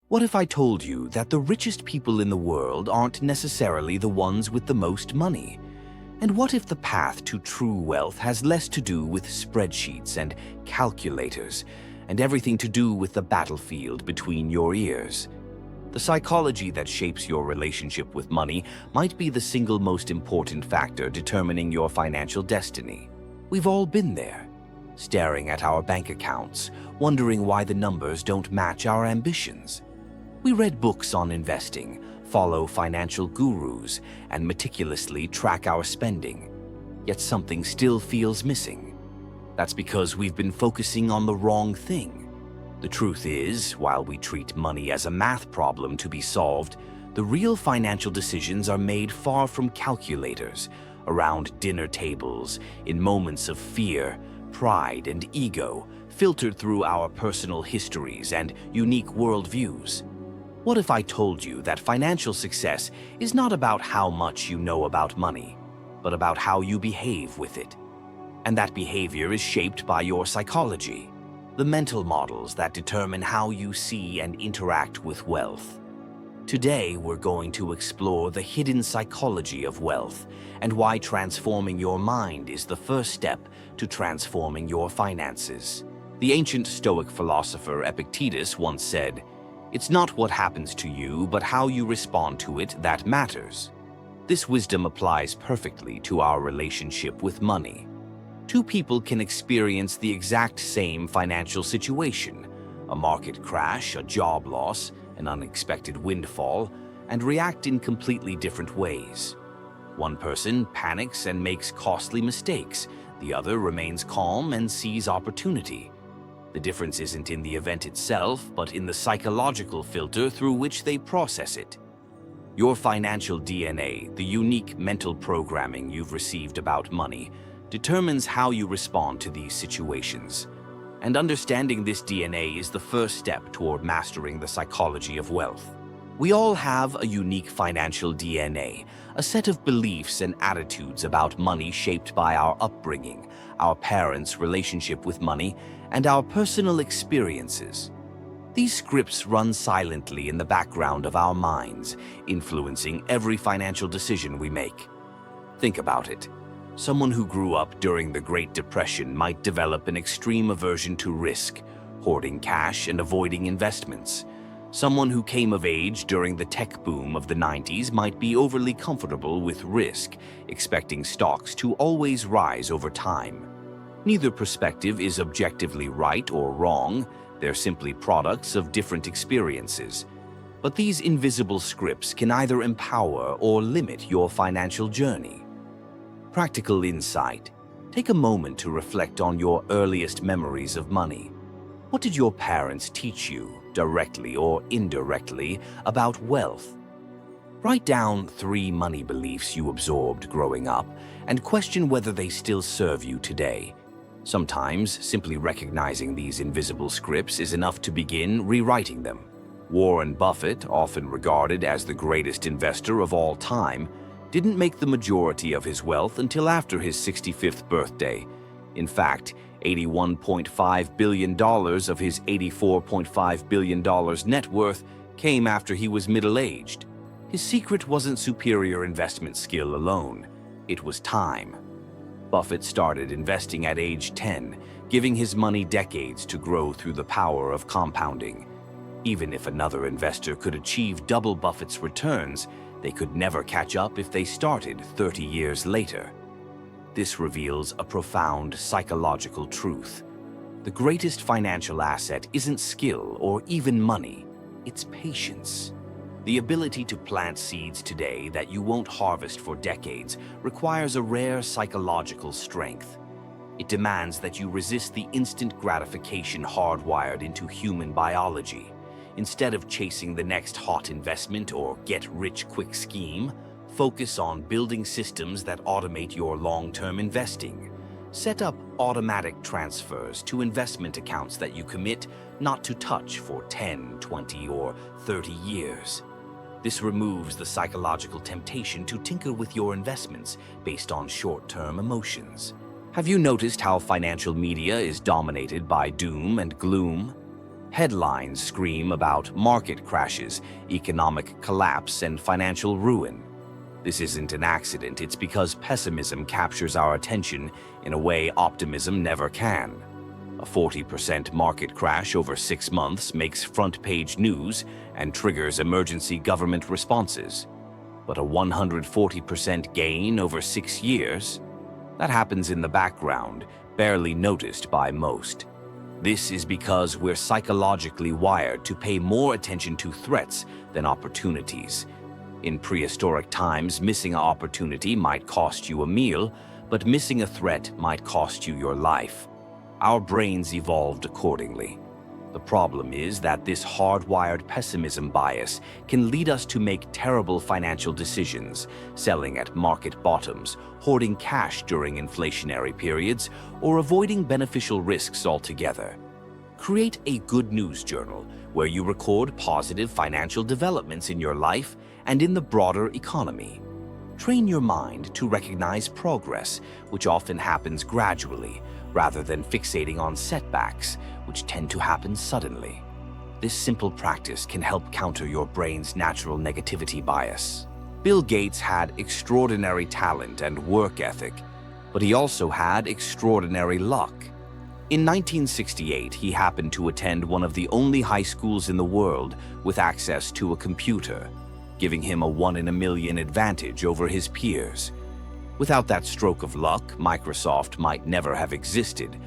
What if I told you that the richest people in the world aren't necessarily the ones with the most money? And what if the path to true wealth has less to do with spreadsheets and calculators, and everything to do with the battlefield between your ears? The psychology that shapes your relationship with money might be the single most important factor determining your financial destiny. We've all been there, staring at our bank accounts, wondering why the numbers don't match our ambitions. We read books on investing, follow financial gurus, and meticulously track our spending. Yet something still feels missing. That's because we've been focusing on the wrong thing. The truth is, while we treat money as a math problem to be solved, the real financial decisions are made far from calculators, around dinner tables, in moments of fear, pride, and ego, filtered through our personal histories and unique worldviews. What if I told you that financial success is not about how much you know about money, but about how you behave with it? And that behavior is shaped by your psychology, the mental models that determine how you see and interact with wealth. Today, we're going to explore the hidden psychology of wealth and why transforming your mind is the first step to transforming your finances. The ancient Stoic philosopher Epictetus once said, "It's not what happens to you, but how you respond to it that matters." This wisdom applies perfectly to our relationship with money. Two people can experience the exact same financial situation, a market crash, a job loss, an unexpected windfall, and react in completely different ways. One person panics and makes costly mistakes. The other remains calm and sees opportunity. The difference isn't in the event itself, but in the psychological filter through which they process it. Your financial DNA, the unique mental programming you've received about money, determines how you respond to these situations. And understanding this DNA is the first step toward mastering the psychology of wealth. We all have a unique financial DNA, a set of beliefs and attitudes about money shaped by our upbringing, our parents' relationship with money, and our personal experiences. These scripts run silently in the background of our minds, influencing every financial decision we make. Think about it. Someone who grew up during the Great Depression might develop an extreme aversion to risk, hoarding cash and avoiding investments. Someone who came of age during the tech boom of the 90s might be overly comfortable with risk, expecting stocks to always rise over time. Neither perspective is objectively right or wrong, they're simply products of different experiences. But these invisible scripts can either empower or limit your financial journey. Practical insight. Take a moment to reflect on your earliest memories of money. What did your parents teach you, directly or indirectly, about wealth? Write down 3 money beliefs you absorbed growing up and question whether they still serve you today. Sometimes, simply recognizing these invisible scripts is enough to begin rewriting them. Warren Buffett, often regarded as the greatest investor of all time, didn't make the majority of his wealth until after his 65th birthday. In fact, $81.5 billion of his $84.5 billion net worth came after he was middle-aged. His secret wasn't superior investment skill alone, it was time. Buffett started investing at age 10, giving his money decades to grow through the power of compounding. Even if another investor could achieve double Buffett's returns, they could never catch up if they started 30 years later. This reveals a profound psychological truth. The greatest financial asset isn't skill or even money, it's patience. The ability to plant seeds today that you won't harvest for decades requires a rare psychological strength. It demands that you resist the instant gratification hardwired into human biology. Instead of chasing the next hot investment or get-rich-quick scheme, focus on building systems that automate your long-term investing. Set up automatic transfers to investment accounts that you commit not to touch for 10, 20, or 30 years. This removes the psychological temptation to tinker with your investments based on short-term emotions. Have you noticed how financial media is dominated by doom and gloom? Headlines scream about market crashes, economic collapse, and financial ruin. This isn't an accident, it's because pessimism captures our attention in a way optimism never can. A 40% market crash over 6 months makes front-page news and triggers emergency government responses. But a 140% gain over 6 years? That happens in the background, barely noticed by most. This is because we're psychologically wired to pay more attention to threats than opportunities. In prehistoric times, missing an opportunity might cost you a meal, but missing a threat might cost you your life. Our brains evolved accordingly. The problem is that this hardwired pessimism bias can lead us to make terrible financial decisions, selling at market bottoms, hoarding cash during inflationary periods, or avoiding beneficial risks altogether. Create a good news journal where you record positive financial developments in your life and in the broader economy. Train your mind to recognize progress, which often happens gradually, rather than fixating on setbacks, which tend to happen suddenly. This simple practice can help counter your brain's natural negativity bias. Bill Gates had extraordinary talent and work ethic, but he also had extraordinary luck. In 1968, he happened to attend one of the only high schools in the world with access to a computer, giving him a 1 in a million advantage over his peers. Without that stroke of luck, Microsoft might never have existed.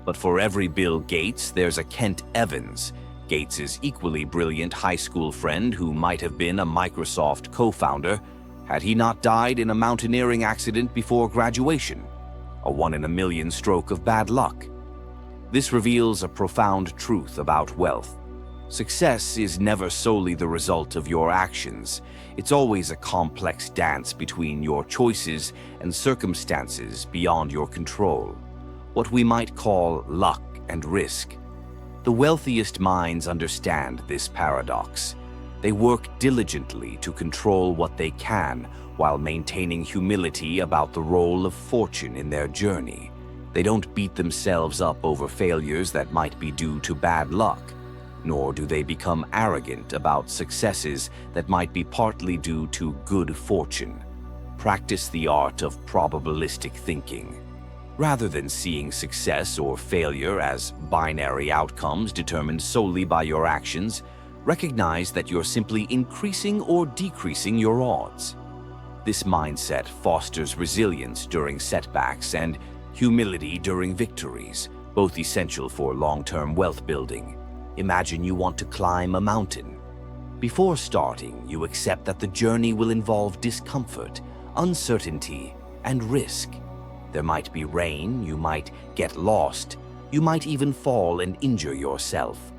But for every Bill Gates, there's a Kent Evans, Gates' equally brilliant high school friend who might have been a Microsoft co-founder had he not died in a mountaineering accident before graduation, a 1 in a million stroke of bad luck. This reveals a profound truth about wealth. Success is never solely the result of your actions. It's always a complex dance between your choices and circumstances beyond your control, what we might call luck and risk. The wealthiest minds understand this paradox. They work diligently to control what they can while maintaining humility about the role of fortune in their journey. They don't beat themselves up over failures that might be due to bad luck, nor do they become arrogant about successes that might be partly due to good fortune. Practice the art of probabilistic thinking. Rather than seeing success or failure as binary outcomes determined solely by your actions, recognize that you're simply increasing or decreasing your odds. This mindset fosters resilience during setbacks and humility during victories, both essential for long-term wealth building. Imagine you want to climb a mountain. Before starting, you accept that the journey will involve discomfort, uncertainty, and risk. There might be rain, you might get lost, you might even fall and injure yourself.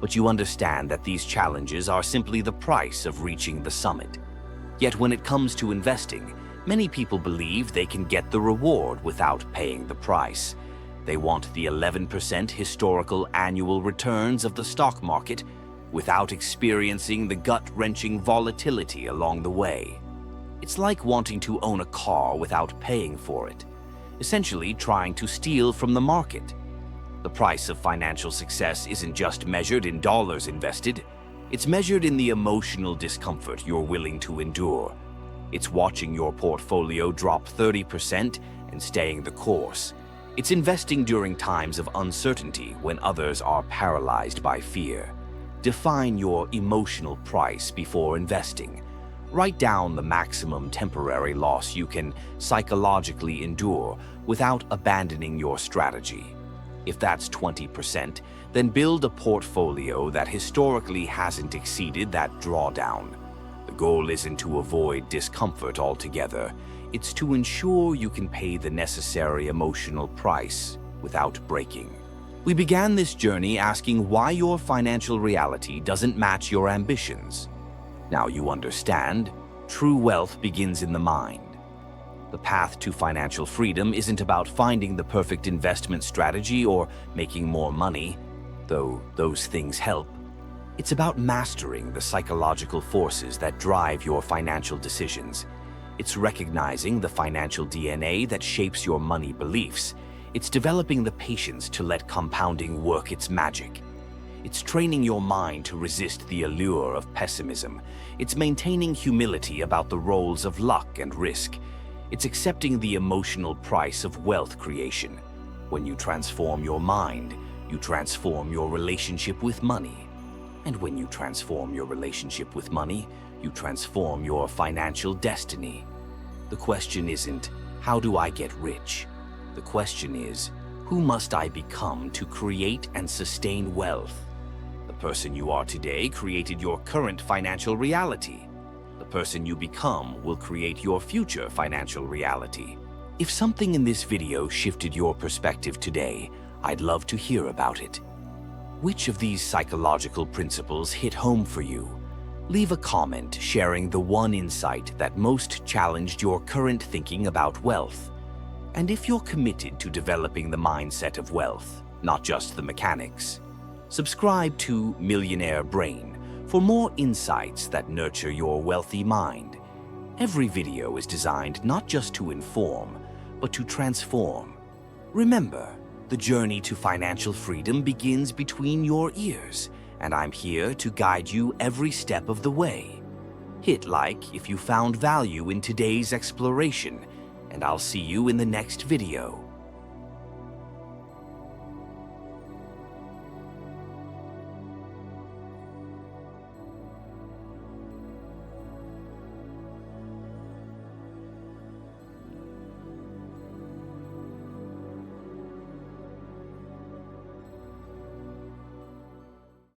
But you understand that these challenges are simply the price of reaching the summit. Yet when it comes to investing, many people believe they can get the reward without paying the price. They want the 11% historical annual returns of the stock market without experiencing the gut-wrenching volatility along the way. It's like wanting to own a car without paying for it, essentially trying to steal from the market. The price of financial success isn't just measured in dollars invested, it's measured in the emotional discomfort you're willing to endure. It's watching your portfolio drop 30% and staying the course. It's investing during times of uncertainty when others are paralyzed by fear. Define your emotional price before investing. Write down the maximum temporary loss you can psychologically endure without abandoning your strategy. If that's 20%, then build a portfolio that historically hasn't exceeded that drawdown. The goal isn't to avoid discomfort altogether. It's to ensure you can pay the necessary emotional price without breaking. We began this journey asking why your financial reality doesn't match your ambitions. Now you understand, true wealth begins in the mind. The path to financial freedom isn't about finding the perfect investment strategy or making more money, though those things help. It's about mastering the psychological forces that drive your financial decisions. It's recognizing the financial DNA that shapes your money beliefs. It's developing the patience to let compounding work its magic. It's training your mind to resist the allure of pessimism. It's maintaining humility about the roles of luck and risk. It's accepting the emotional price of wealth creation. When you transform your mind, you transform your relationship with money. And when you transform your relationship with money, you transform your financial destiny. The question isn't, how do I get rich? The question is, who must I become to create and sustain wealth? The person you are today created your current financial reality. The person you become will create your future financial reality. If something in this video shifted your perspective today, I'd love to hear about it. Which of these psychological principles hit home for you? Leave a comment sharing the one insight that most challenged your current thinking about wealth. And if you're committed to developing the mindset of wealth, not just the mechanics, subscribe to Millionaire Brain for more insights that nurture your wealthy mind. Every video is designed not just to inform, but to transform. Remember, the journey to financial freedom begins between your ears, and I'm here to guide you every step of the way. Hit like if you found value in today's exploration, and I'll see you in the next video.